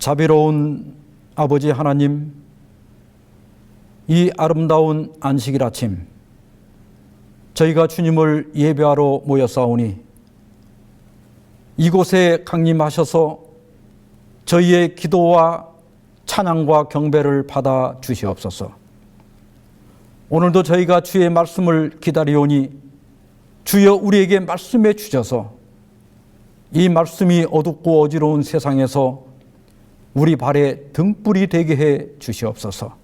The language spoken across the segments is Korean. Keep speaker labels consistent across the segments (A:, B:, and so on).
A: 자비로운 아버지 하나님, 이 아름다운 안식일 아침 저희가 주님을 예배하러 모였사오니 이곳에 강림하셔서 저희의 기도와 찬양과 경배를 받아 주시옵소서. 오늘도 저희가 주의 말씀을 기다리오니 주여 우리에게 말씀해 주셔서 이 말씀이 어둡고 어지러운 세상에서 우리 발에 등불이 되게 해 주시옵소서.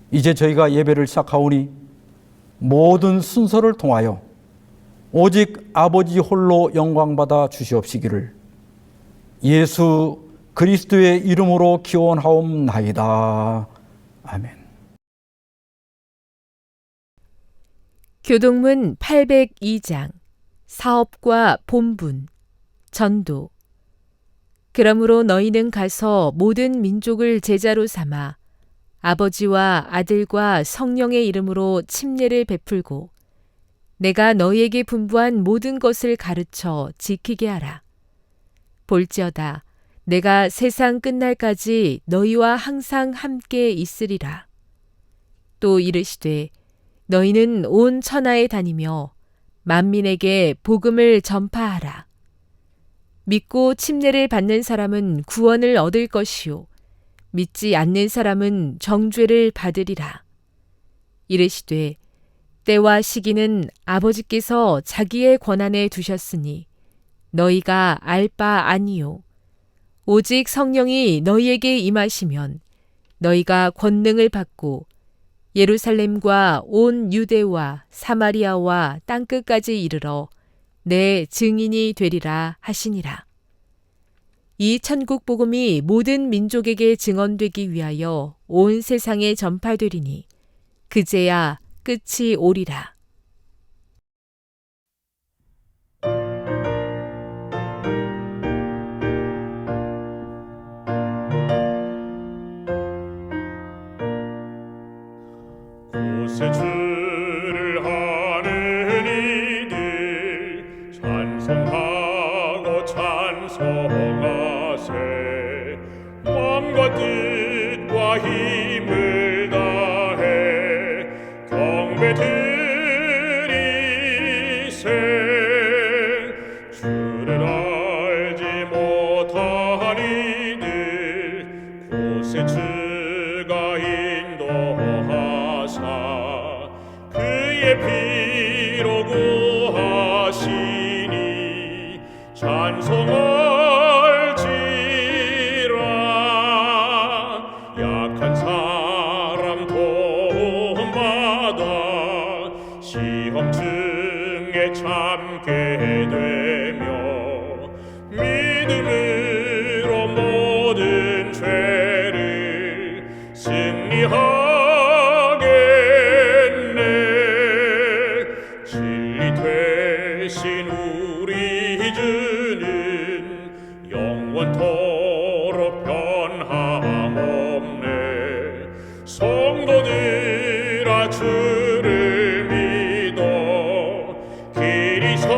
A: 이제 저희가 예배를 시작하오니 모든 순서를 통하여 오직 아버지 홀로 영광받아 주시옵시기를 예수 그리스도의 이름으로 기원하옵나이다. 아멘.
B: 교동문 802장 사업과 본분 전도. 그러므로 너희는 가서 모든 민족을 제자로 삼아 아버지와 아들과 성령의 이름으로 침례를 베풀고 내가 너희에게 분부한 모든 것을 가르쳐 지키게 하라. 볼지어다 내가 세상 끝날까지 너희와 항상 함께 있으리라. 또 이르시되 너희는 온 천하에 다니며 만민에게 복음을 전파하라. 믿고 침례를 받는 사람은 구원을 얻을 것이요 믿지 않는 사람은 정죄를 받으리라. 이르시되 때와 시기는 아버지께서 자기의 권한에 두셨으니 너희가 알 바 아니요 오직 성령이 너희에게 임하시면 너희가 권능을 받고 예루살렘과 온 유대와 사마리아와 땅끝까지 이르러 내 증인이 되리라 하시니라. 이 천국 복음이 모든 민족에게 증언되기 위하여 온 세상에 전파되리니 그제야 끝이 오리라.
C: 곳에 주를 하는 이들 찬송하고 찬송하세. 마음과 뜻과 힘을 다해 경배 드리세. 주를 알지 못한 이들 곳에 주가 인도하사 그의 피로 구하시니 찬송할지라. 약한 사람 도움받아 시험 중에 참게 되며 믿음으로 모든 죄를 승리하겠네. 진리 되신 우리 주는 영원토록 변함없네. 성도들아 주를 믿어 길이 섬기세.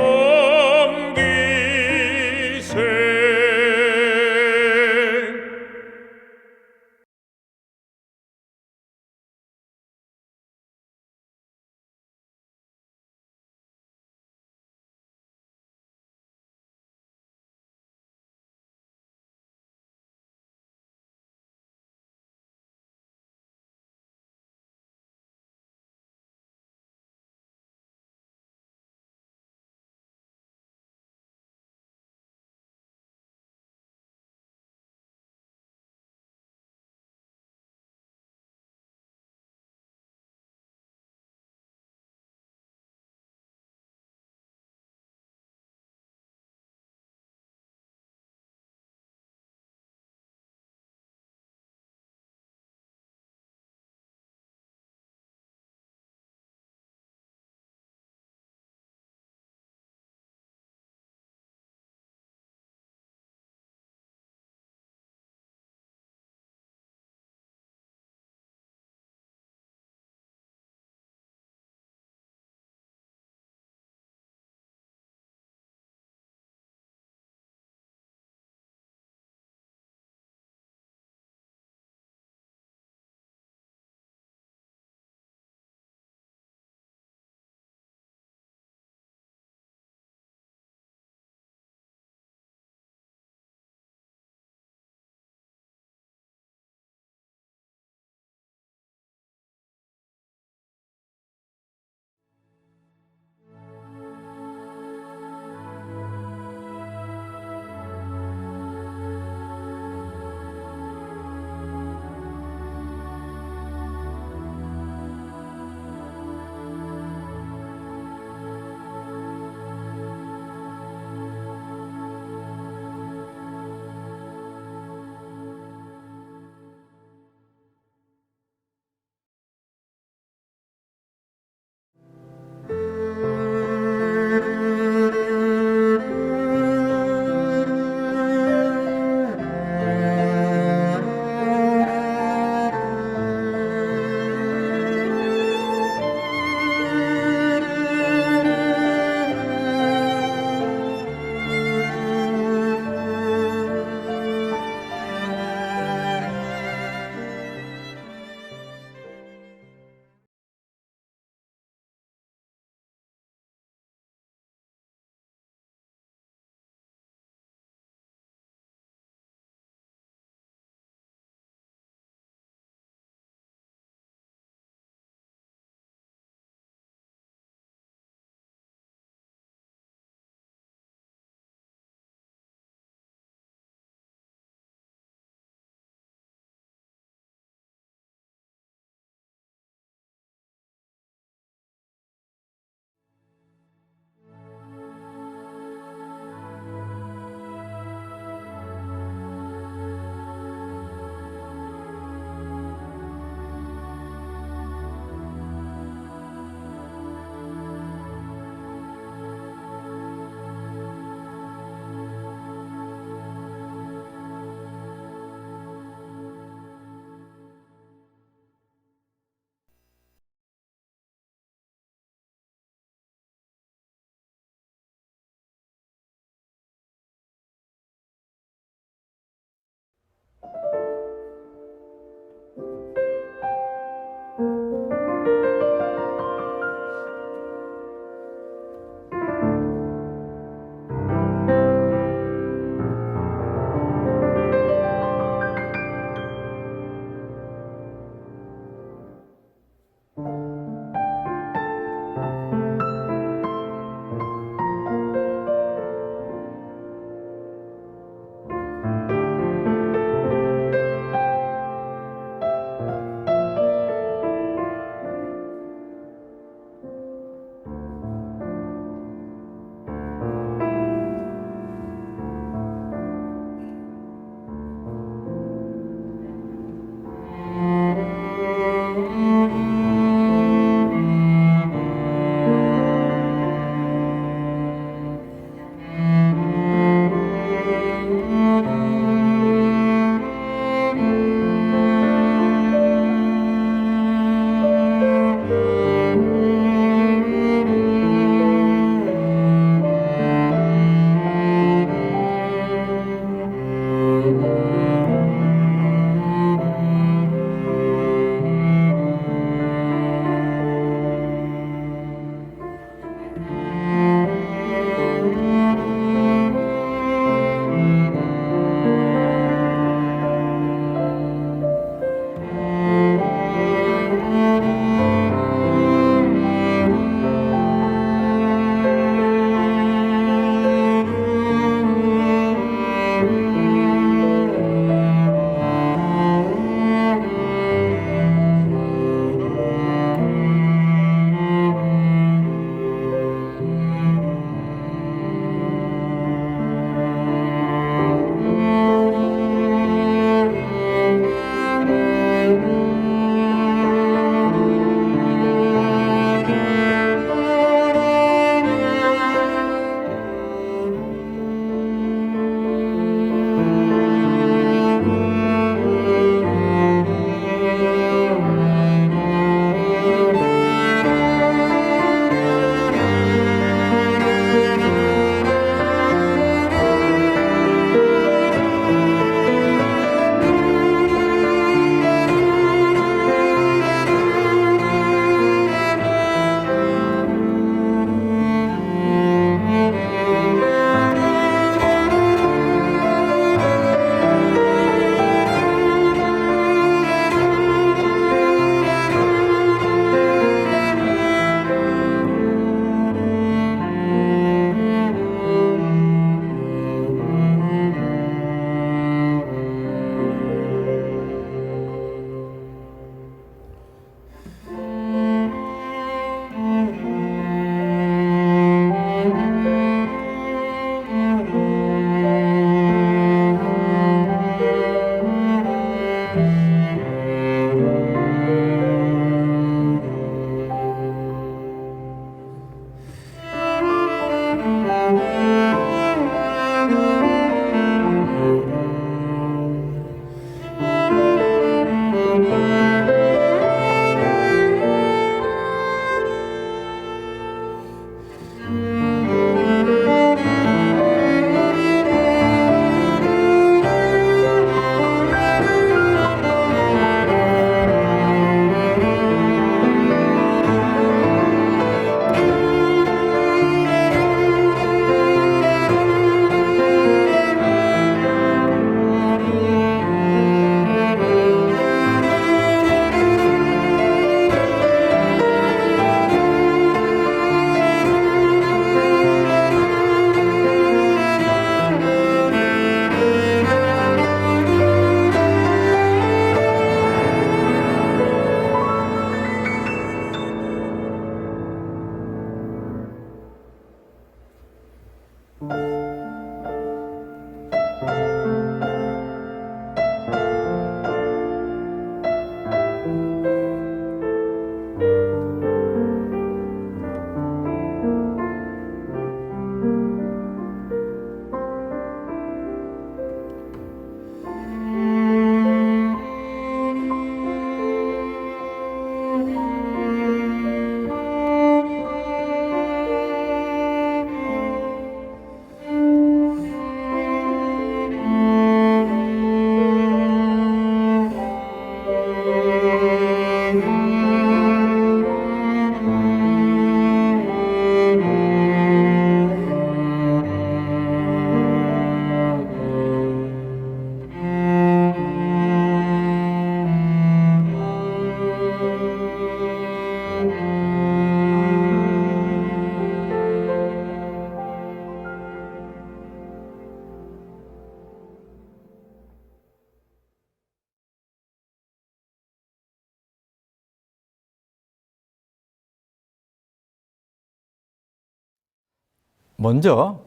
A: 먼저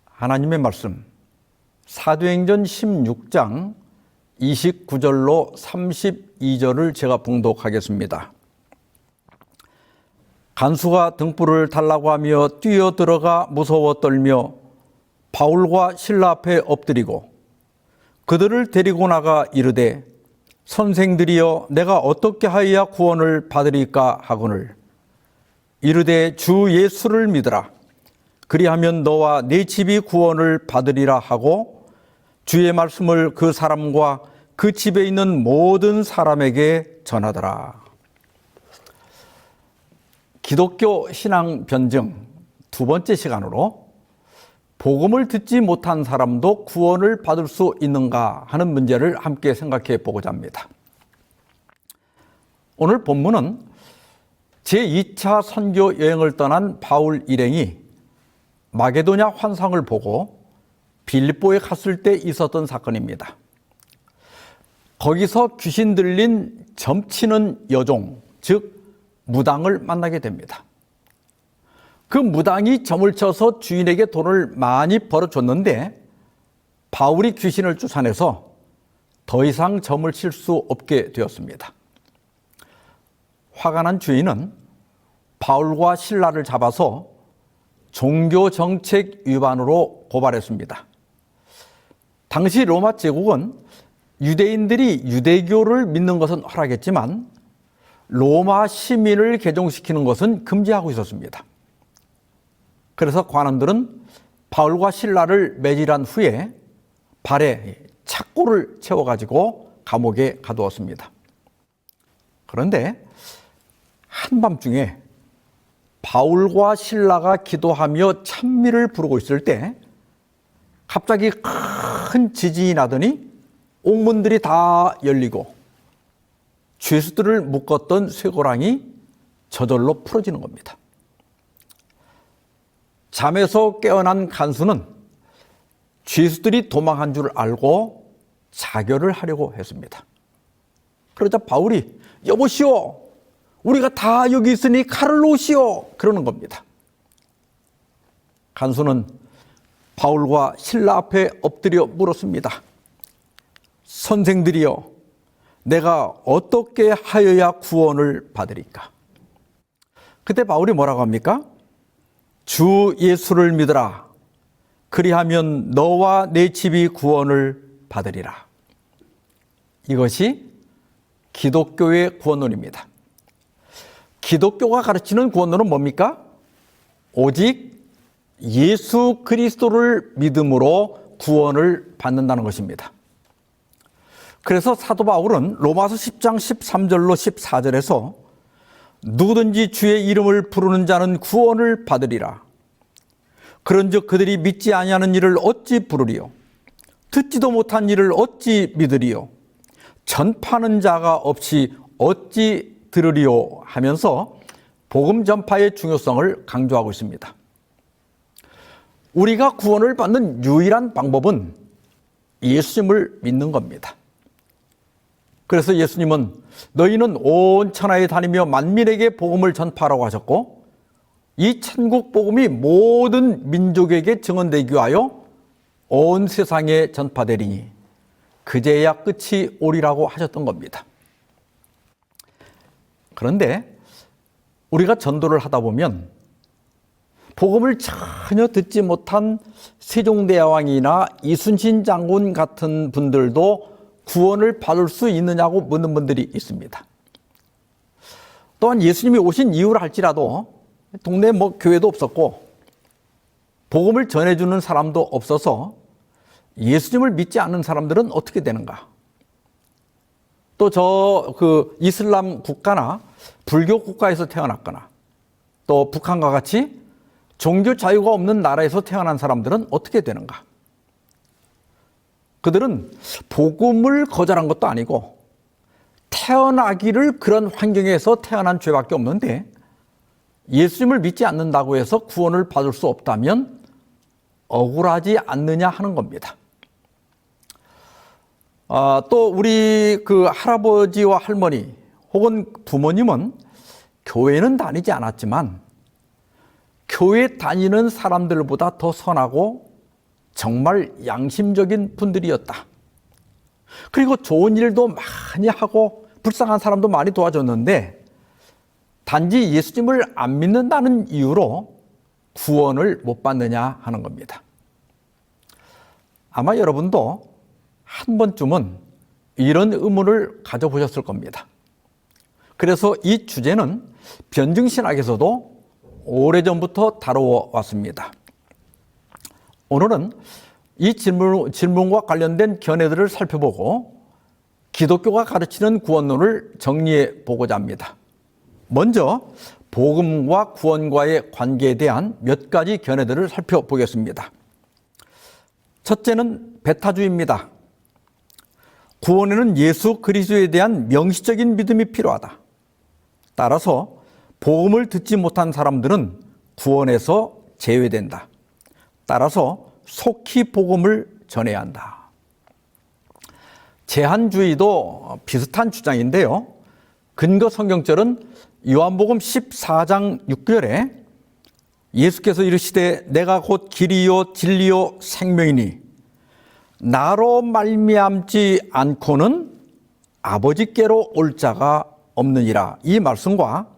A: 하나님의 말씀 사도행전 16장 29절로 32절을 제가 봉독하겠습니다. 간수가 등불을 달라고 하며 뛰어들어가 무서워 떨며 바울과 실라 앞에 엎드리고 그들을 데리고 나가 이르되 선생들이여 내가 어떻게 하여야 구원을 받으리까 하거늘 이르되 주 예수를 믿으라 그리하면 너와 네 집이 구원을 받으리라 하고 주의 말씀을 그 사람과 그 집에 있는 모든 사람에게 전하더라. 기독교 신앙 변증 두 번째 시간으로 복음을 듣지 못한 사람도 구원을 받을 수 있는가 하는 문제를 함께 생각해 보고자 합니다. 오늘 본문은 제2차 선교 여행을 떠난 바울 일행이 마게도냐 환상을 보고 빌립보에 갔을 때 있었던 사건입니다. 거기서 귀신 들린 점치는 여종, 즉 무당을 만나게 됩니다. 그 무당이 점을 쳐서 주인에게 돈을 많이 벌어줬는데 바울이 귀신을 쫓아내서 더 이상 점을 칠 수 없게 되었습니다. 화가 난 주인은 바울과 실라를 잡아서 종교 정책 위반으로 고발했습니다. 당시 로마 제국은 유대인들이 유대교를 믿는 것은 허락했지만 로마 시민을 개종시키는 것은 금지하고 있었습니다. 그래서 관원들은 바울과 실라를 매질한 후에 발에 착고를 채워가지고 감옥에 가두었습니다. 그런데 한밤중에 바울과 실라가 기도하며 찬미를 부르고 있을 때 갑자기 큰 지진이 나더니 옥문들이 다 열리고 죄수들을 묶었던 쇠고랑이 저절로 풀어지는 겁니다. 잠에서 깨어난 간수는 죄수들이 도망한 줄 알고 자결을 하려고 했습니다. 그러자 바울이 여보시오, 우리가 다 여기 있으니 칼을 놓으시오 그러는 겁니다. 간수는 바울과 실라 앞에 엎드려 물었습니다. 선생들이여, 내가 어떻게 하여야 구원을 받으리까? 그때 바울이 뭐라고 합니까? 주 예수를 믿으라. 그리하면 너와 내 집이 구원을 받으리라. 이것이 기독교의 구원론입니다. 기독교가 가르치는 구원론은 뭡니까? 오직 예수 그리스도를 믿음으로 구원을 받는다는 것입니다. 그래서 사도 바울은 로마서 10장 13절로 14절에서 누구든지 주의 이름을 부르는 자는 구원을 받으리라. 그런즉 그들이 믿지 아니하는 일을 어찌 부르리요? 듣지도 못한 일을 어찌 믿으리요? 전파하는 자가 없이 어찌 들으리요? 하면서 복음 전파의 중요성을 강조하고 있습니다. 우리가 구원을 받는 유일한 방법은 예수님을 믿는 겁니다. 그래서 예수님은 너희는 온 천하에 다니며 만민에게 복음을 전파하라고 하셨고 이 천국 복음이 모든 민족에게 증언되기 위하여 온 세상에 전파되리니 그제야 끝이 오리라고 하셨던 겁니다. 그런데 우리가 전도를 하다 보면 복음을 전혀 듣지 못한 세종대왕이나 이순신 장군 같은 분들도 구원을 받을 수 있느냐고 묻는 분들이 있습니다. 또한 예수님이 오신 이유를 할지라도 동네에 교회도 없었고 복음을 전해주는 사람도 없어서 예수님을 믿지 않는 사람들은 어떻게 되는가? 또 이슬람 국가나 불교 국가에서 태어났거나 또 북한과 같이 종교 자유가 없는 나라에서 태어난 사람들은 어떻게 되는가? 그들은 복음을 거절한 것도 아니고 태어나기를 그런 환경에서 태어난 죄밖에 없는데 예수님을 믿지 않는다고 해서 구원을 받을 수 없다면 억울하지 않느냐 하는 겁니다. 또 우리 할아버지와 할머니 혹은 부모님은 교회는 다니지 않았지만 교회 다니는 사람들보다 더 선하고 정말 양심적인 분들이었다. 그리고 좋은 일도 많이 하고 불쌍한 사람도 많이 도와줬는데 단지 예수님을 안 믿는다는 이유로 구원을 못 받느냐 하는 겁니다. 아마 여러분도 한 번쯤은 이런 의문을 가져보셨을 겁니다. 그래서 이 주제는 변증신학에서도 오래전부터 다루어 왔습니다. 오늘은 이 질문과 관련된 견해들을 살펴보고 기독교가 가르치는 구원론을 정리해 보고자 합니다. 먼저 복음과 구원과의 관계에 대한 몇 가지 견해들을 살펴보겠습니다. 첫째는 배타주의입니다. 구원에는 예수 그리스도에 대한 명시적인 믿음이 필요하다. 따라서 복음을 듣지 못한 사람들은 구원에서 제외된다. 따라서 속히 복음을 전해야 한다. 제한주의도 비슷한 주장인데요. 근거 성경절은 요한복음 14장 6절에 예수께서 이르시되 내가 곧 길이요 진리요 생명이니 나로 말미암지 않고는 아버지께로 올 자가 없느니라. 이 말씀과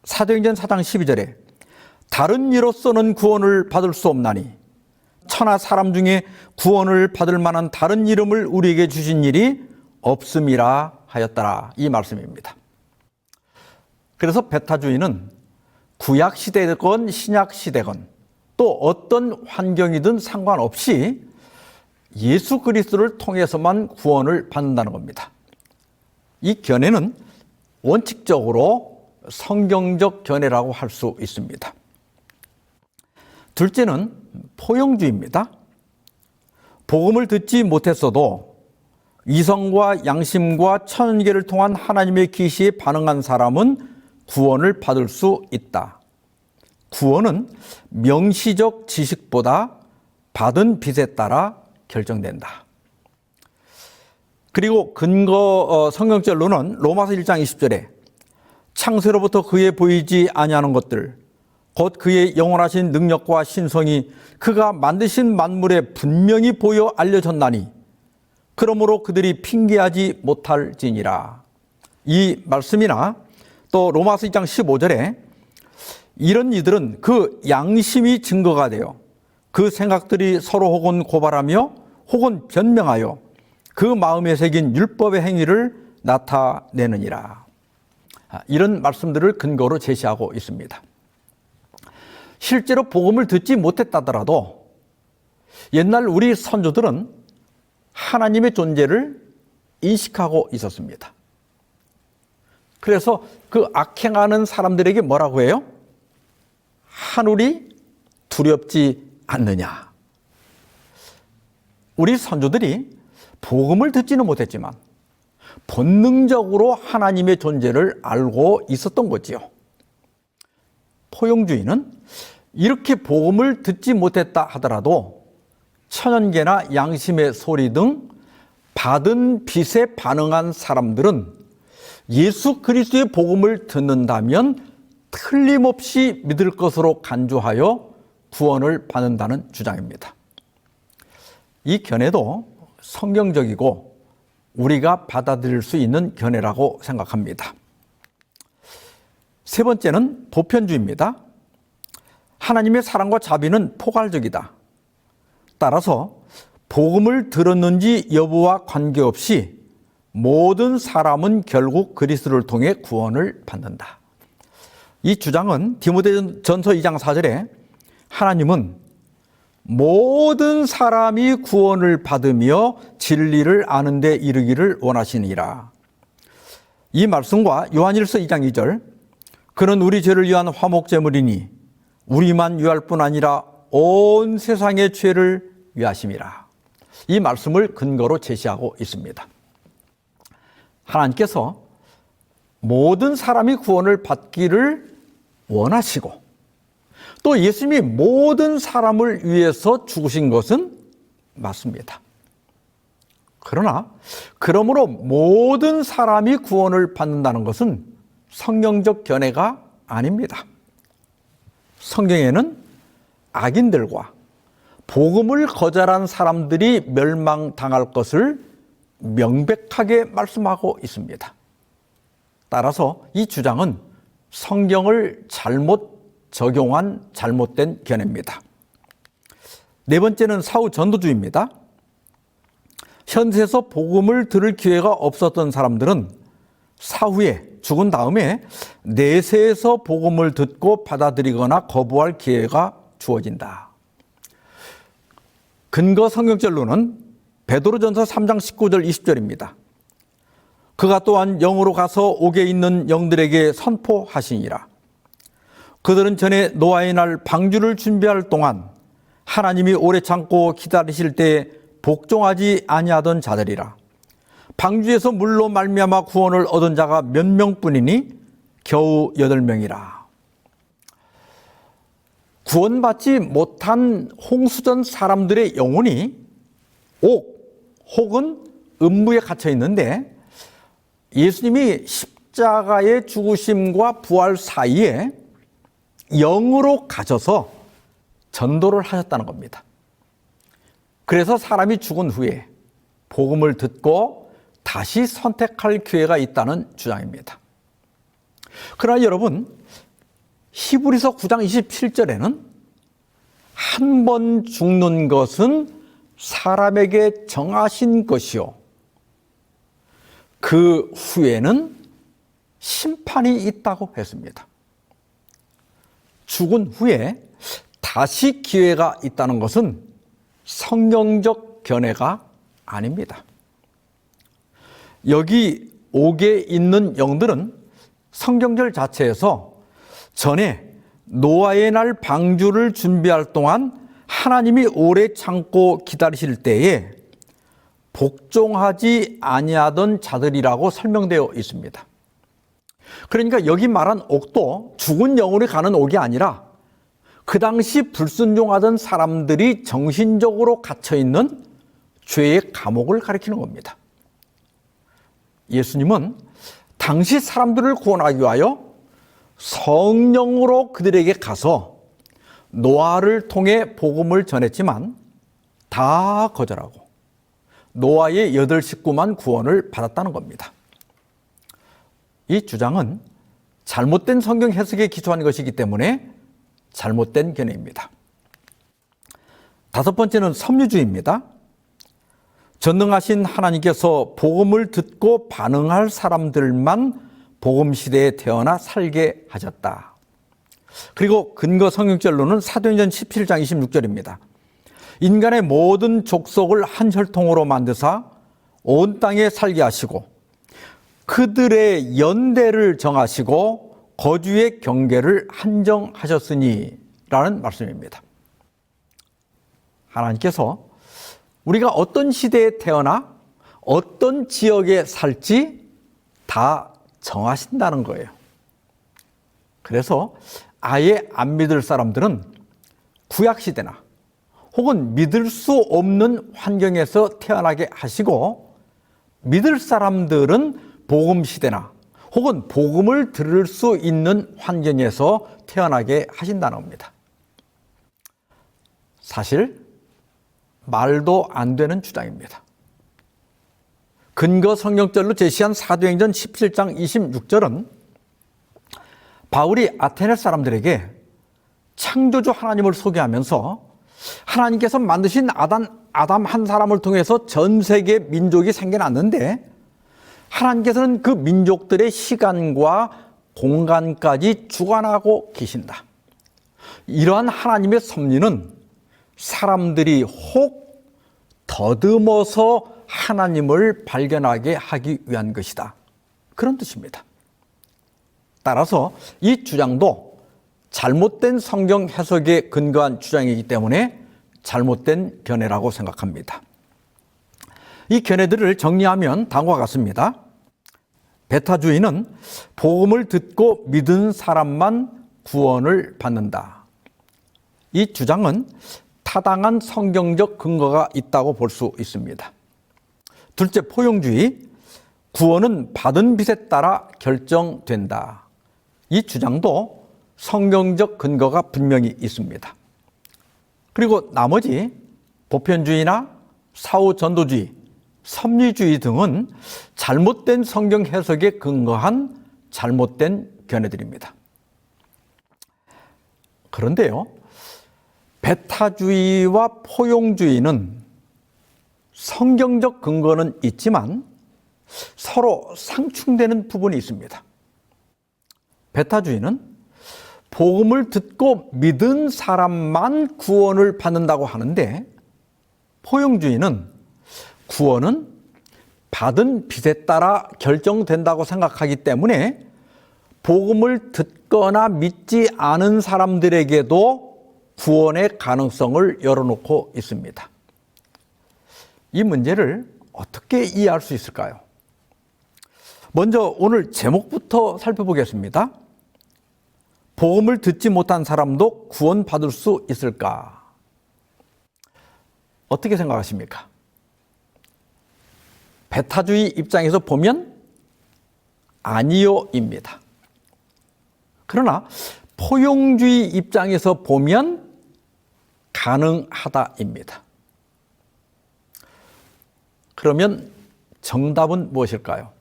A: 사도행전 4장 12절에 다른 이로서는 구원을 받을 수 없나니 천하 사람 중에 구원을 받을 만한 다른 이름을 우리에게 주신 일이 없음이라 하였더라. 이 말씀입니다. 그래서 배타주의는 구약 시대건 신약 시대건 또 어떤 환경이든 상관없이 예수 그리스도를 통해서만 구원을 받는다는 겁니다. 이 견해는 원칙적으로 성경적 견해라고 할 수 있습니다. 둘째는 포용주의입니다. 복음을 듣지 못했어도 이성과 양심과 천연계를 통한 하나님의 계시에 반응한 사람은 구원을 받을 수 있다. 구원은 명시적 지식보다 받은 빚에 따라 결정된다. 그리고 근거 성경절로는 로마서 1장 20절에 창세로부터 그에 보이지 아니하는 것들 곧 그의 영원하신 능력과 신성이 그가 만드신 만물에 분명히 보여 알려졌나니 그러므로 그들이 핑계하지 못할지니라. 이 말씀이나 또 로마서 2장 15절에 이런 이들은 그 양심이 증거가 되어 그 생각들이 서로 혹은 고발하며 혹은 변명하여 그 마음에 새긴 율법의 행위를 나타내느니라. 이런 말씀들을 근거로 제시하고 있습니다. 실제로 복음을 듣지 못했다더라도 옛날 우리 선조들은 하나님의 존재를 인식하고 있었습니다. 그래서 그 악행하는 사람들에게 뭐라고 해요? 하늘이 두렵지 않느냐. 우리 선조들이 복음을 듣지는 못했지만 본능적으로 하나님의 존재를 알고 있었던 거지요. 포용주의는 이렇게 복음을 듣지 못했다 하더라도 천연계나 양심의 소리 등 받은 빚에 반응한 사람들은 예수 그리스도의 복음을 듣는다면 틀림없이 믿을 것으로 간주하여 구원을 받는다는 주장입니다. 이 견해도 성경적이고 우리가 받아들일 수 있는 견해라고 생각합니다. 세 번째는 보편주의입니다. 하나님의 사랑과 자비는 포괄적이다. 따라서 복음을 들었는지 여부와 관계없이 모든 사람은 결국 그리스도를 통해 구원을 받는다. 이 주장은 디모데전서 2장 4절에 하나님은 모든 사람이 구원을 받으며 진리를 아는 데 이르기를 원하시니라. 이 말씀과 요한일서 2장 2절 그는 우리 죄를 위한 화목제물이니 우리만 위할 뿐 아니라 온 세상의 죄를 위하심이라. 이 말씀을 근거로 제시하고 있습니다. 하나님께서 모든 사람이 구원을 받기를 원하시고 또 예수님이 모든 사람을 위해서 죽으신 것은 맞습니다. 그러므로 모든 사람이 구원을 받는다는 것은 성경적 견해가 아닙니다. 성경에는 악인들과 복음을 거절한 사람들이 멸망당할 것을 명백하게 말씀하고 있습니다. 따라서 이 주장은 성경을 잘못 적용한 잘못된 견해입니다. 네 번째는 사후 전도주의입니다. 현세에서 복음을 들을 기회가 없었던 사람들은 사후에 죽은 다음에 내세에서 복음을 듣고 받아들이거나 거부할 기회가 주어진다. 근거 성경절로는 베드로전서 3장 19절 20절입니다. 그가 또한 영으로 가서 옥에 있는 영들에게 선포하시니라. 그들은 전에 노아의 날 방주를 준비할 동안 하나님이 오래 참고 기다리실 때 복종하지 아니하던 자들이라. 방주에서 물로 말미암아 구원을 얻은 자가 몇 명뿐이니 겨우 8명이라. 구원받지 못한 홍수전 사람들의 영혼이 옥 혹은 음부에 갇혀 있는데 예수님이 십자가의 죽으심과 부활 사이에 영으로 가셔서 전도를 하셨다는 겁니다. 그래서 사람이 죽은 후에 복음을 듣고 다시 선택할 기회가 있다는 주장입니다. 그러나 여러분, 히브리서 9장 27절에는 한 번 죽는 것은 사람에게 정하신 것이요 그 후에는 심판이 있다고 했습니다. 죽은 후에 다시 기회가 있다는 것은 성경적 견해가 아닙니다. 여기 옥에 있는 영들은 성경절 자체에서 전에 노아의 날 방주를 준비할 동안 하나님이 오래 참고 기다리실 때에 복종하지 아니하던 자들이라고 설명되어 있습니다. 그러니까 여기 말한 옥도 죽은 영혼이 가는 옥이 아니라 그 당시 불순종하던 사람들이 정신적으로 갇혀있는 죄의 감옥을 가리키는 겁니다. 예수님은 당시 사람들을 구원하기 위하여 성령으로 그들에게 가서 노아를 통해 복음을 전했지만 다 거절하고 노아의 8 식구만 구원을 받았다는 겁니다. 이 주장은 잘못된 성경 해석에 기초한 것이기 때문에 잘못된 견해입니다. 5번째는 섭리주의입니다. 전능하신 하나님께서 복음을 듣고 반응할 사람들만 복음 시대에 태어나 살게 하셨다. 그리고 근거 성경절로는 사도행전 17장 26절입니다. 인간의 모든 족속을 한 혈통으로 만드사 온 땅에 살게 하시고 그들의 연대를 정하시고 거주의 경계를 한정하셨으니 라는 말씀입니다. 하나님께서 우리가 어떤 시대에 태어나 어떤 지역에 살지 다 정하신다는 거예요. 그래서 아예 안 믿을 사람들은 구약시대나 혹은 믿을 수 없는 환경에서 태어나게 하시고 믿을 사람들은 복음시대나 혹은 복음을 들을 수 있는 환경에서 태어나게 하신다는 겁니다. 사실 말도 안 되는 주장입니다. 근거 성경절로 제시한 사도행전 17장 26절은 바울이 아테네 사람들에게 창조주 하나님을 소개하면서 하나님께서 만드신 아담 한 사람을 통해서 전 세계 민족이 생겨났는데 하나님께서는 그 민족들의 시간과 공간까지 주관하고 계신다. 이러한 하나님의 섭리는 사람들이 혹 더듬어서 하나님을 발견하게 하기 위한 것이다. 그런 뜻입니다. 따라서 이 주장도 잘못된 성경 해석에 근거한 주장이기 때문에 잘못된 견해라고 생각합니다. 이 견해들을 정리하면 다음과 같습니다. 베타주의는 복음을 듣고 믿은 사람만 구원을 받는다. 이 주장은 타당한 성경적 근거가 있다고 볼 수 있습니다. 둘째, 포용주의, 구원은 받은 빚에 따라 결정된다. 이 주장도 성경적 근거가 분명히 있습니다. 그리고 나머지 보편주의나 사후전도주의, 섭리주의 등은 잘못된 성경 해석에 근거한 잘못된 견해들입니다. 그런데요, 베타주의와 포용주의는 성경적 근거는 있지만 서로 상충되는 부분이 있습니다. 베타주의는 복음을 듣고 믿은 사람만 구원을 받는다고 하는데 포용주의는 구원은 받은 빚에 따라 결정된다고 생각하기 때문에 복음을 듣거나 믿지 않은 사람들에게도 구원의 가능성을 열어놓고 있습니다. 이 문제를 어떻게 이해할 수 있을까요? 먼저 오늘 제목부터 살펴보겠습니다. 복음을 듣지 못한 사람도 구원받을 수 있을까? 어떻게 생각하십니까? 베타주의 입장에서 보면 아니요입니다. 그러나 포용주의 입장에서 보면 가능하다입니다. 그러면 정답은 무엇일까요?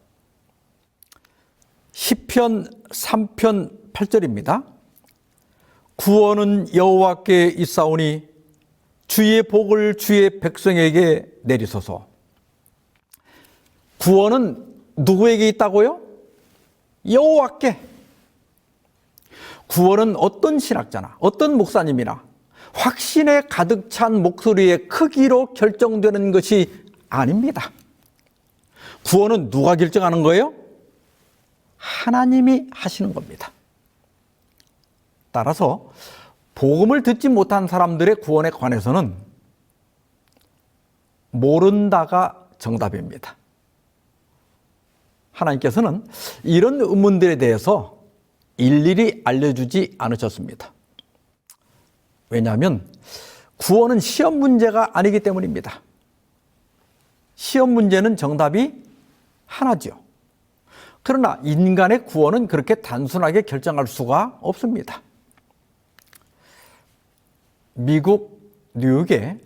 A: 시편 3편 8절입니다. 구원은 여호와께 있사오니 주의 복을 주의 백성에게 내리소서. 구원은 누구에게 있다고요? 여호와께. 구원은 어떤 신학자나 어떤 목사님이나 확신에 가득 찬 목소리의 크기로 결정되는 것이 아닙니다. 구원은 누가 결정하는 거예요? 하나님이 하시는 겁니다. 따라서 복음을 듣지 못한 사람들의 구원에 관해서는 모른다가 정답입니다. 하나님께서는 이런 의문들에 대해서 일일이 알려주지 않으셨습니다. 왜냐하면 구원은 시험 문제가 아니기 때문입니다. 시험 문제는 정답이 하나죠. 그러나 인간의 구원은 그렇게 단순하게 결정할 수가 없습니다. 미국 뉴욕에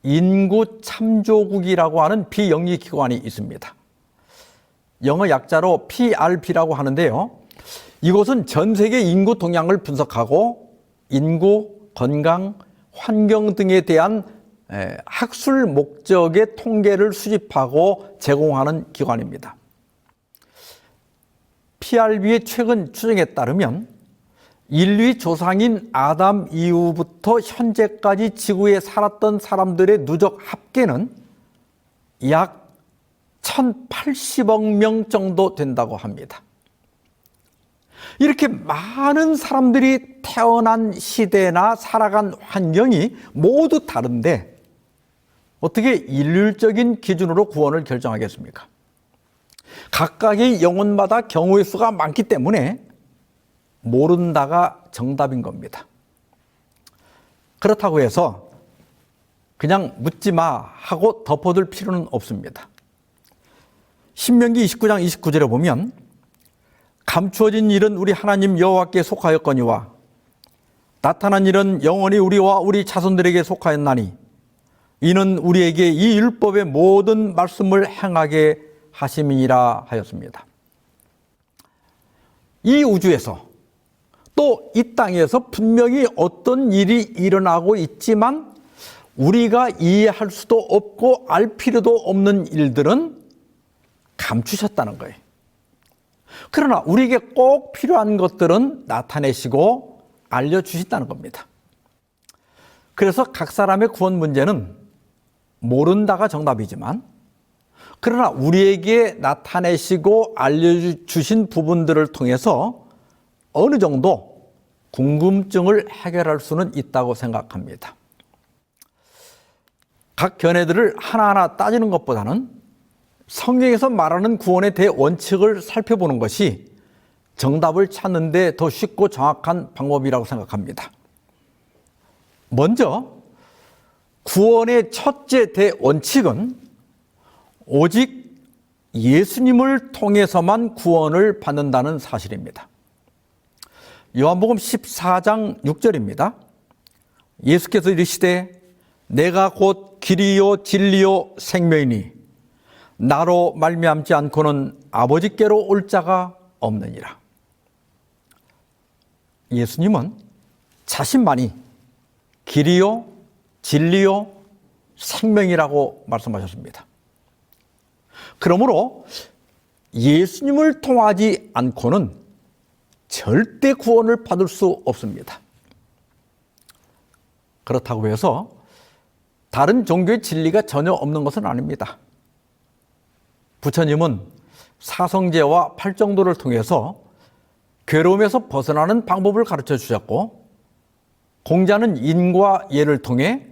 A: 인구 참조국이라고 하는 비영리 기관이 있습니다. 영어 약자로 PRB라고 하는데요. 이곳은 전 세계 인구 동향을 분석하고 인구, 건강, 환경 등에 대한 학술 목적의 통계를 수집하고 제공하는 기관입니다. PRB의 최근 추정에 따르면 인류의 조상인 아담 이후부터 현재까지 지구에 살았던 사람들의 누적 합계는 약 1080억 명 정도 된다고 합니다. 이렇게 많은 사람들이 태어난 시대나 살아간 환경이 모두 다른데 어떻게 일률적인 기준으로 구원을 결정하겠습니까? 각각의 영혼마다 경우의 수가 많기 때문에 모른다가 정답인 겁니다. 그렇다고 해서 그냥 묻지 마 하고 덮어둘 필요는 없습니다. 신명기 29장 29절에 보면 감추어진 일은 우리 하나님 여호와께 속하였거니와 나타난 일은 영원히 우리와 우리 자손들에게 속하였나니 이는 우리에게 이 율법의 모든 말씀을 행하게 하심이니라 하였습니다. 이 우주에서 또 이 땅에서 분명히 어떤 일이 일어나고 있지만 우리가 이해할 수도 없고 알 필요도 없는 일들은 감추셨다는 거예요. 그러나 우리에게 꼭 필요한 것들은 나타내시고 알려주신다는 겁니다. 그래서 각 사람의 구원 문제는 모른다가 정답이지만 그러나 우리에게 나타내시고 알려주신 부분들을 통해서 어느 정도 궁금증을 해결할 수는 있다고 생각합니다. 각 견해들을 하나하나 따지는 것보다는 성경에서 말하는 구원의 대원칙을 살펴보는 것이 정답을 찾는 데 더 쉽고 정확한 방법이라고 생각합니다. 먼저 구원의 첫째 대원칙은 오직 예수님을 통해서만 구원을 받는다는 사실입니다. 요한복음 14장 6절입니다. 예수께서 이르시되 내가 곧 길이요 진리요 생명이니 나로 말미암지 않고는 아버지께로 올 자가 없느니라. 예수님은 자신만이 길이요 진리요 생명이라고 말씀하셨습니다. 그러므로 예수님을 통하지 않고는 절대 구원을 받을 수 없습니다. 그렇다고 해서 다른 종교의 진리가 전혀 없는 것은 아닙니다. 부처님은 사성제와 팔정도를 통해서 괴로움에서 벗어나는 방법을 가르쳐 주셨고 공자는 인과 예를 통해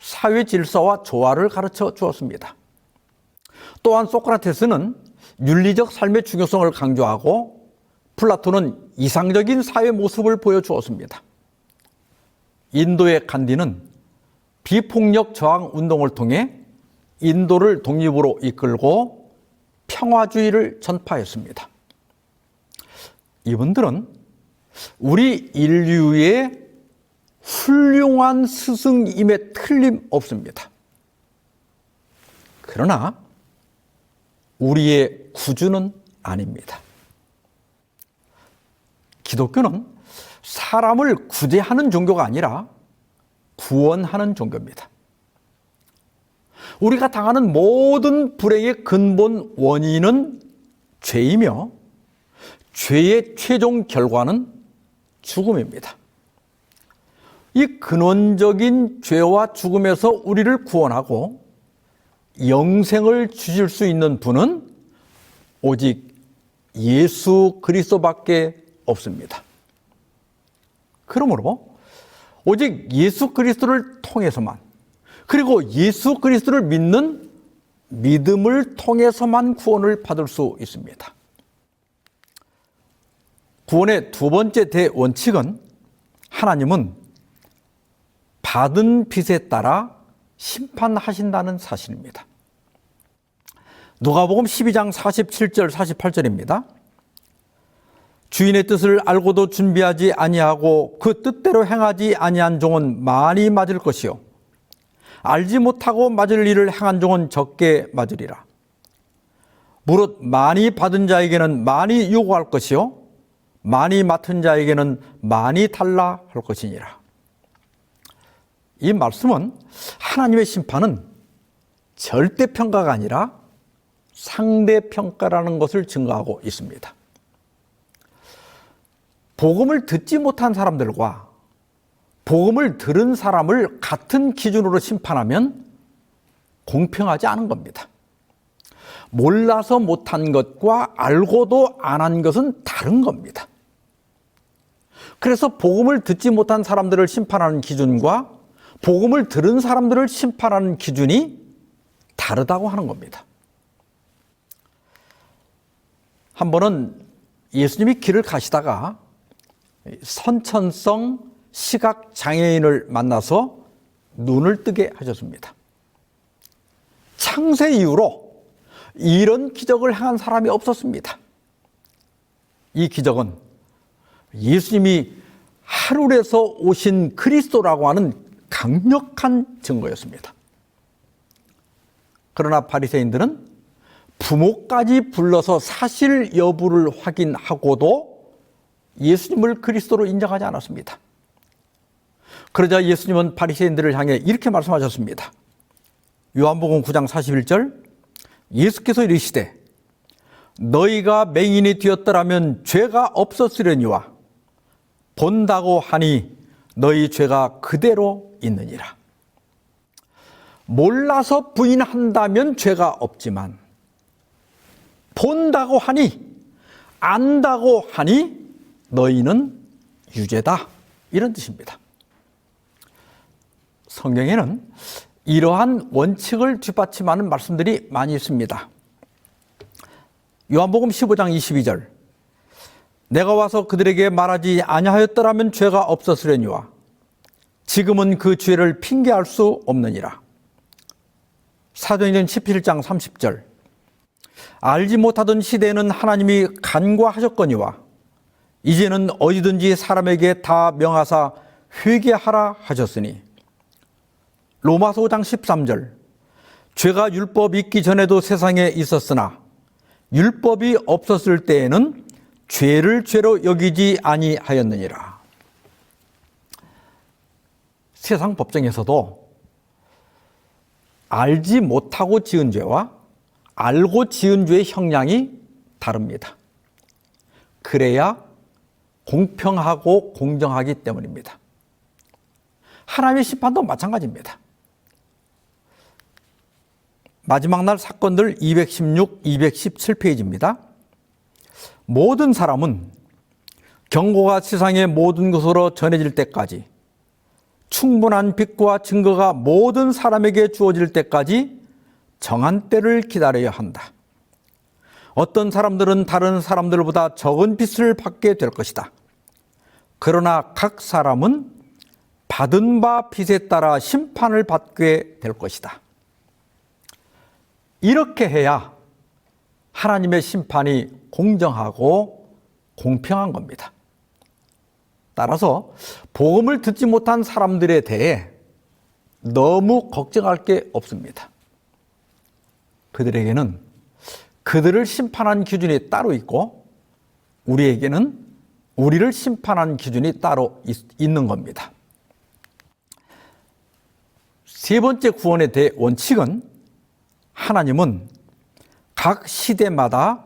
A: 사회 질서와 조화를 가르쳐 주었습니다. 또한 소크라테스는 윤리적 삶의 중요성을 강조하고 플라톤은 이상적인 사회 모습을 보여주었습니다. 인도의 간디는 비폭력 저항 운동을 통해 인도를 독립으로 이끌고 평화주의를 전파했습니다. 이분들은 우리 인류의 훌륭한 스승임에 틀림없습니다. 그러나 우리의 구주는 아닙니다. 기독교는 사람을 구제하는 종교가 아니라 구원하는 종교입니다. 우리가 당하는 모든 불행의 근본 원인은 죄이며 죄의 최종 결과는 죽음입니다. 이 근원적인 죄와 죽음에서 우리를 구원하고 영생을 주실 수 있는 분은 오직 예수 그리스도밖에 없습니다. 그러므로 오직 예수 그리스도를 통해서만 그리고 예수 그리스도를 믿는 믿음을 통해서만 구원을 받을 수 있습니다. 구원의 두 번째 대원칙은 하나님은 받은 빚에 따라 심판하신다는 사실입니다. 누가복음 12장 47절 48절입니다. 주인의 뜻을 알고도 준비하지 아니하고 그 뜻대로 행하지 아니한 종은 많이 맞을 것이요 알지 못하고 맞을 일을 행한 종은 적게 맞으리라. 무릇 많이 받은 자에게는 많이 요구할 것이요 많이 맡은 자에게는 많이 달라 할 것이니라. 이 말씀은 하나님의 심판은 절대평가가 아니라 상대평가라는 것을 증거하고 있습니다. 복음을 듣지 못한 사람들과 복음을 들은 사람을 같은 기준으로 심판하면 공평하지 않은 겁니다. 몰라서 못한 것과 알고도 안 한 것은 다른 겁니다. 그래서 복음을 듣지 못한 사람들을 심판하는 기준과 복음을 들은 사람들을 심판하는 기준이 다르다고 하는 겁니다. 한 번은 예수님이 길을 가시다가 선천성 시각 장애인을 만나서 눈을 뜨게 하셨습니다. 창세 이후로 이런 기적을 행한 사람이 없었습니다. 이 기적은 예수님이 하늘에서 오신 그리스도라고 하는 강력한 증거였습니다. 그러나 바리새인들은 부모까지 불러서 사실 여부를 확인하고도 예수님을 그리스도로 인정하지 않았습니다. 그러자 예수님은 바리새인들을 향해 이렇게 말씀하셨습니다. 요한복음 9장 41절, 예수께서 이르시되 너희가 맹인이 되었더라면 죄가 없었으려니와 본다고 하니 너희 죄가 그대로 있느니라. 몰라서 부인한다면 죄가 없지만 본다고 하니, 안다고 하니 너희는 유죄다, 이런 뜻입니다. 성경에는 이러한 원칙을 뒷받침하는 말씀들이 많이 있습니다. 요한복음 15장 22절, 내가 와서 그들에게 말하지 아니하였더라면 죄가 없었으려니와 지금은 그 죄를 핑계할 수 없느니라. 사도행전 17장 30절, 알지 못하던 시대에는 하나님이 간과하셨거니와 이제는 어디든지 사람에게 다 명하사 회개하라 하셨으니. 로마서 5장 13절, 죄가 율법이 있기 전에도 세상에 있었으나 율법이 없었을 때에는 죄를 죄로 여기지 아니하였느니라. 세상 법정에서도 알지 못하고 지은 죄와 알고 지은 죄의 형량이 다릅니다. 그래야 공평하고 공정하기 때문입니다. 하나님의 심판도 마찬가지입니다. 마지막 날 사건들 216, 217페이지입니다. 모든 사람은 경고가 세상의 모든 곳으로 전해질 때까지, 충분한 빛과 증거가 모든 사람에게 주어질 때까지 정한 때를 기다려야 한다. 어떤 사람들은 다른 사람들보다 적은 빛을 받게 될 것이다. 그러나 각 사람은 받은 바 빛에 따라 심판을 받게 될 것이다. 이렇게 해야 하나님의 심판이 공정하고 공평한 겁니다. 따라서 복음을 듣지 못한 사람들에 대해 너무 걱정할 게 없습니다. 그들에게는 그들을 심판한 기준이 따로 있고 우리에게는 우리를 심판한 기준이 따로 있는 겁니다. 세 번째 구원의 대원칙은 하나님은 각 시대마다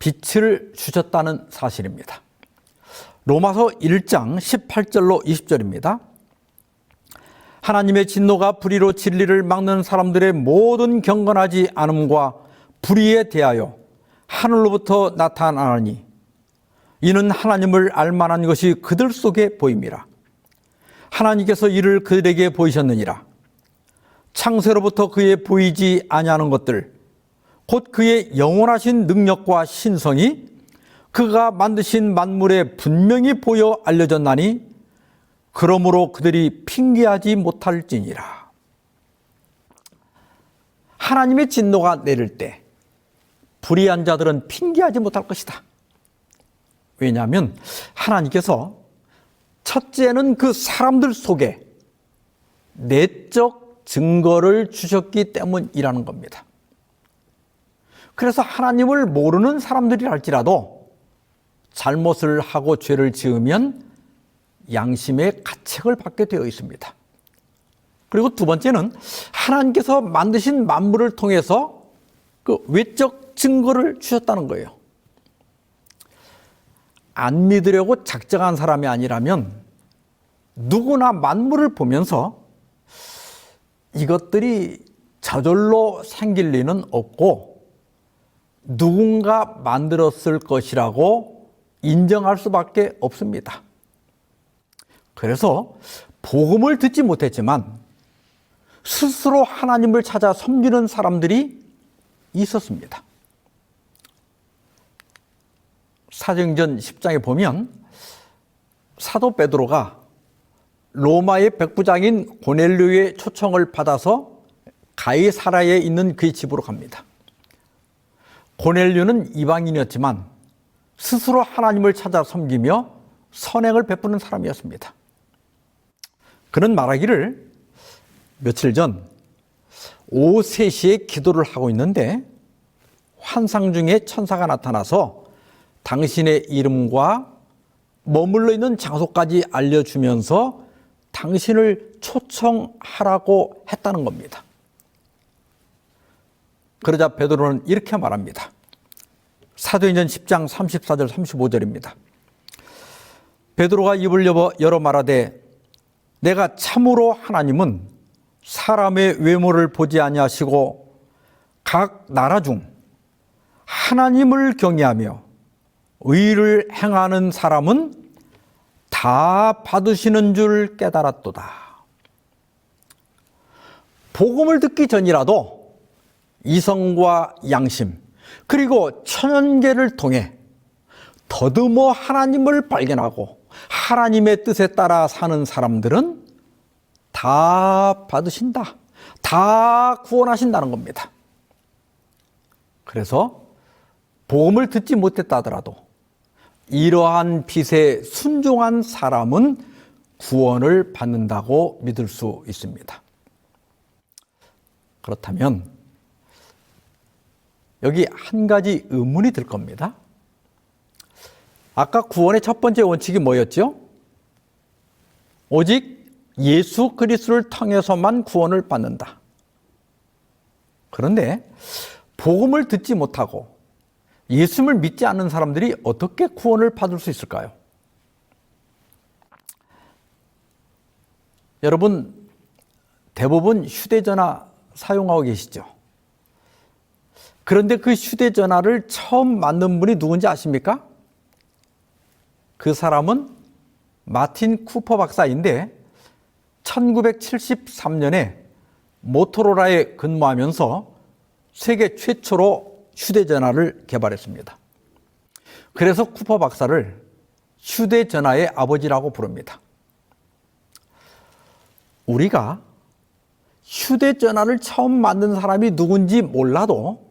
A: 빛을 주셨다는 사실입니다. 로마서 1장 18절로 20절입니다. 하나님의 진노가 불의로 진리를 막는 사람들의 모든 경건하지 않음과 불의에 대하여 하늘로부터 나타나니 이는 하나님을 알만한 것이 그들 속에 보임이라. 하나님께서 이를 그들에게 보이셨느니라. 창세로부터 그의 보이지 아니하는 것들 곧 그의 영원하신 능력과 신성이 그가 만드신 만물에 분명히 보여 알려졌나니 그러므로 그들이 핑계하지 못할지니라. 하나님의 진노가 내릴 때 불의한 자들은 핑계하지 못할 것이다. 왜냐하면 하나님께서 첫째는 그 사람들 속에 내적 증거를 주셨기 때문이라는 겁니다. 그래서 하나님을 모르는 사람들이 할지라도 잘못을 하고 죄를 지으면 양심의 가책을 받게 되어 있습니다. 그리고 두 번째는 하나님께서 만드신 만물을 통해서 그 외적 증거를 주셨다는 거예요. 안 믿으려고 작정한 사람이 아니라면 누구나 만물을 보면서 이것들이 저절로 생길 리는 없고 누군가 만들었을 것이라고 인정할 수밖에 없습니다. 그래서 복음을 듣지 못했지만 스스로 하나님을 찾아 섬기는 사람들이 있었습니다. 사도행전 10장에 보면 사도 베드로가 로마의 백부장인 고넬료의 초청을 받아서 가이사라에 있는 그의 집으로 갑니다. 고넬료는 이방인이었지만 스스로 하나님을 찾아 섬기며 선행을 베푸는 사람이었습니다. 그는 말하기를 며칠 전 오후 3시에 기도를 하고 있는데 환상 중에 천사가 나타나서 당신의 이름과 머물러 있는 장소까지 알려주면서 당신을 초청하라고 했다는 겁니다. 그러자 베드로는 이렇게 말합니다. 사도행전 10장 34절 35절입니다. 베드로가 입을 열어 말하되 내가 참으로 하나님은 사람의 외모를 보지 아니하시고 각 나라 중 하나님을 경외하며 의를 행하는 사람은 다 받으시는 줄 깨달았도다. 복음을 듣기 전이라도 이성과 양심 그리고 천연계를 통해 더듬어 하나님을 발견하고 하나님의 뜻에 따라 사는 사람들은 다 받으신다. 다 구원하신다는 겁니다. 그래서 복음을 듣지 못했다 하더라도 이러한 빛에 순종한 사람은 구원을 받는다고 믿을 수 있습니다. 그렇다면 여기 한 가지 의문이 들 겁니다. 아까 구원의 첫 번째 원칙이 뭐였죠? 오직 예수 그리스도를 통해서만 구원을 받는다. 그런데 복음을 듣지 못하고 예수님을 믿지 않는 사람들이 어떻게 구원을 받을 수 있을까요? 여러분 대부분 휴대전화 사용하고 계시죠? 그런데 그 휴대전화를 처음 만든 분이 누군지 아십니까? 그 사람은 마틴 쿠퍼 박사인데 1973년에 모토로라에 근무하면서 세계 최초로 휴대전화를 개발했습니다. 그래서 쿠퍼 박사를 휴대전화의 아버지라고 부릅니다. 우리가 휴대전화를 처음 만든 사람이 누군지 몰라도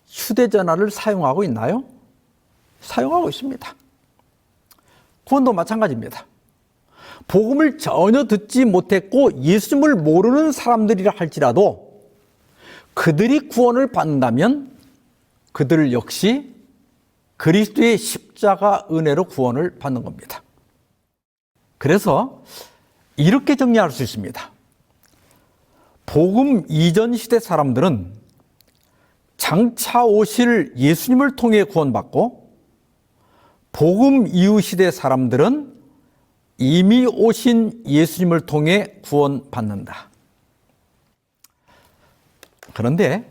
A: 휴대전화를 사용하고 있나요? 사용하고 있습니다. 구원도 마찬가지입니다. 복음을 전혀 듣지 못했고 예수님을 모르는 사람들이라 할지라도 그들이 구원을 받는다면 그들 역시 그리스도의 십자가 은혜로 구원을 받는 겁니다. 그래서 이렇게 정리할 수 있습니다. 복음 이전 시대 사람들은 장차 오실 예수님을 통해 구원받고 복음 이후 시대 사람들은 이미 오신 예수님을 통해 구원받는다. 그런데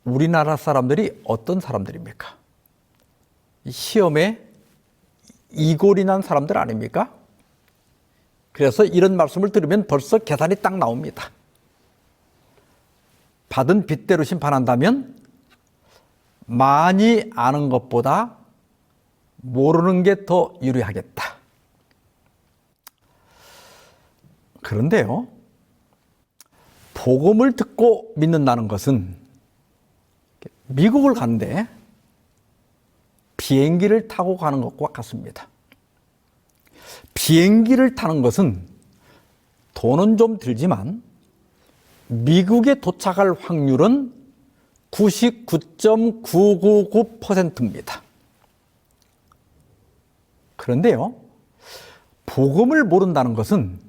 A: 우리나라 사람들이 어떤 사람들입니까? 시험에 이골이 난 사람들 아닙니까? 그래서 이런 말씀을 들으면 벌써 계산이 딱 나옵니다. 받은 빚대로 심판한다면 많이 아는 것보다 모르는 게 더 유리하겠다. 그런데요, 복음을 듣고 믿는다는 것은 미국을 가는데 비행기를 타고 가는 것과 같습니다. 비행기를 타는 것은 돈은 좀 들지만 미국에 도착할 확률은 99.999%입니다. 그런데요, 복음을 모른다는 것은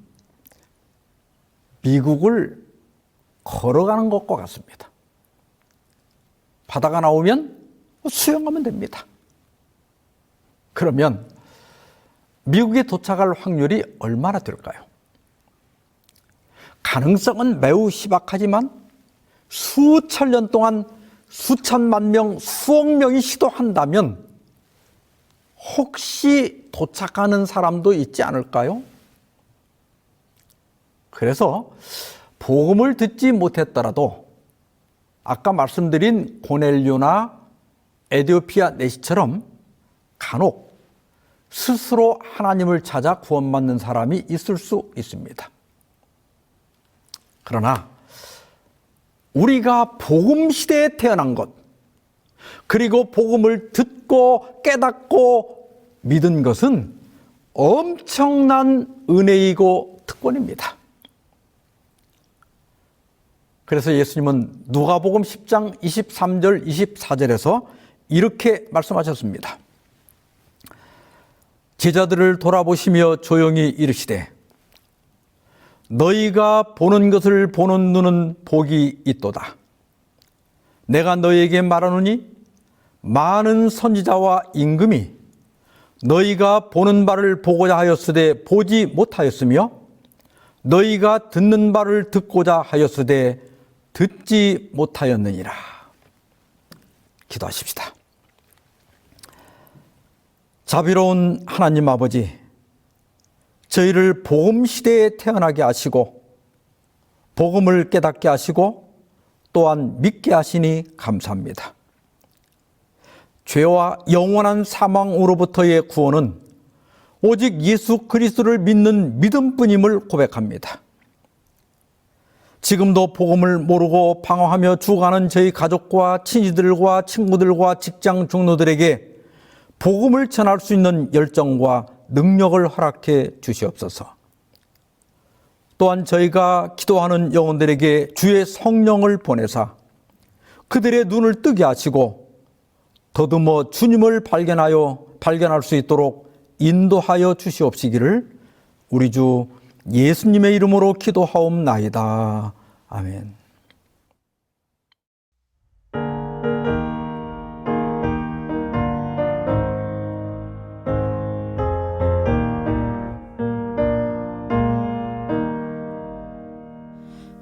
A: 미국을 걸어가는 것과 같습니다. 바다가 나오면 수영하면 됩니다. 그러면 미국에 도착할 확률이 얼마나 될까요? 가능성은 매우 희박하지만 수천 년 동안 수천만 명, 수억 명이 시도한다면 혹시 도착하는 사람도 있지 않을까요? 그래서 복음을 듣지 못했더라도 아까 말씀드린 고넬료나 에디오피아 내시처럼 간혹 스스로 하나님을 찾아 구원받는 사람이 있을 수 있습니다. 그러나 우리가 복음 시대에 태어난 것, 그리고 복음을 듣고 깨닫고 믿은 것은 엄청난 은혜이고 특권입니다. 그래서 예수님은 누가복음 10장 23절 24절에서 이렇게 말씀하셨습니다. 제자들을 돌아보시며 조용히 이르시되 너희가 보는 것을 보는 눈은 복이 있도다. 내가 너희에게 말하노니 많은 선지자와 임금이 너희가 보는 바를 보고자 하였으되 보지 못하였으며 너희가 듣는 바를 듣고자 하였으되 듣지 못하였느니라. 기도하십시다. 자비로운 하나님 아버지, 저희를 복음 시대에 태어나게 하시고 복음을 깨닫게 하시고 또한 믿게 하시니 감사합니다. 죄와 영원한 사망으로부터의 구원은 오직 예수 그리스도를 믿는 믿음뿐임을 고백합니다. 지금도 복음을 모르고 방황하며 죽어가는 저희 가족과 친지들과 친구들과 직장 중로들에게 복음을 전할 수 있는 열정과 능력을 허락해 주시옵소서. 또한 저희가 기도하는 영혼들에게 주의 성령을 보내사 그들의 눈을 뜨게 하시고 더듬어 주님을 발견할 수 있도록 인도하여 주시옵시기를 우리 주 예수님의 이름으로 기도하옵나이다. 아멘.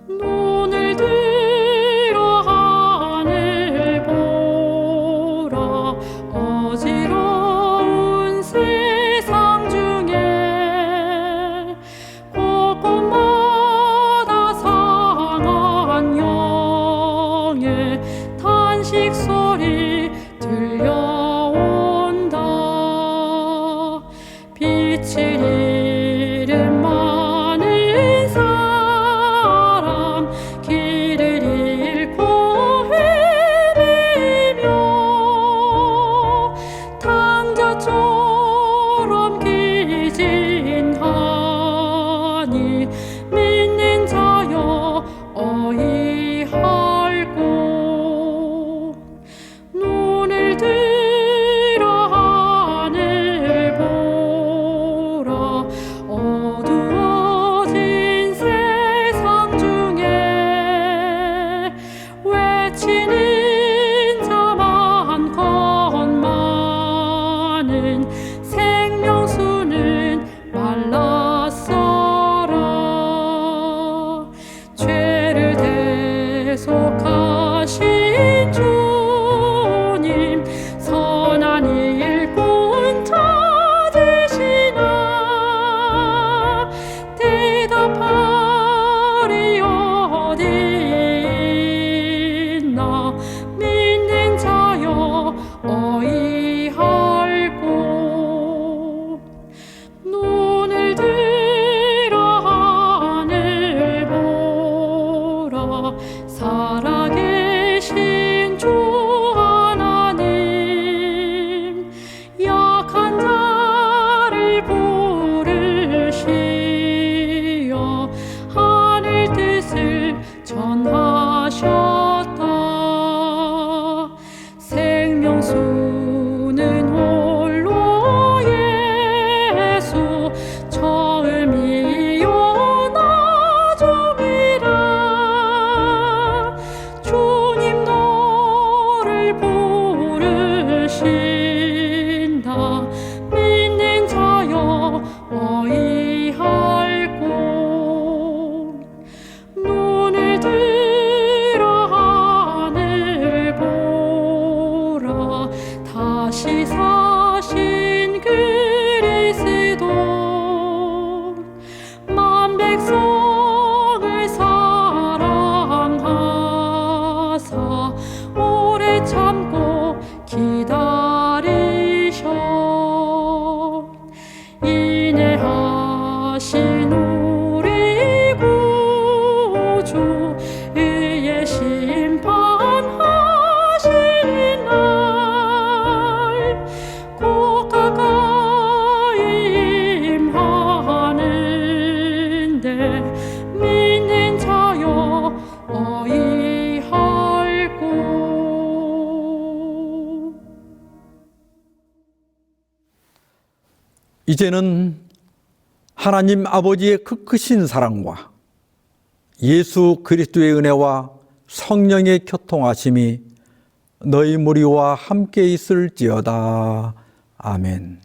D: 눈을 들어 하늘 보라 어지러운 세상 중에 곳곳마다 상하여
A: 이제는 하나님 아버지의 그 크신 사랑과 예수 그리스도의 은혜와 성령의 교통하심이 너희 무리와 함께 있을지어다. 아멘.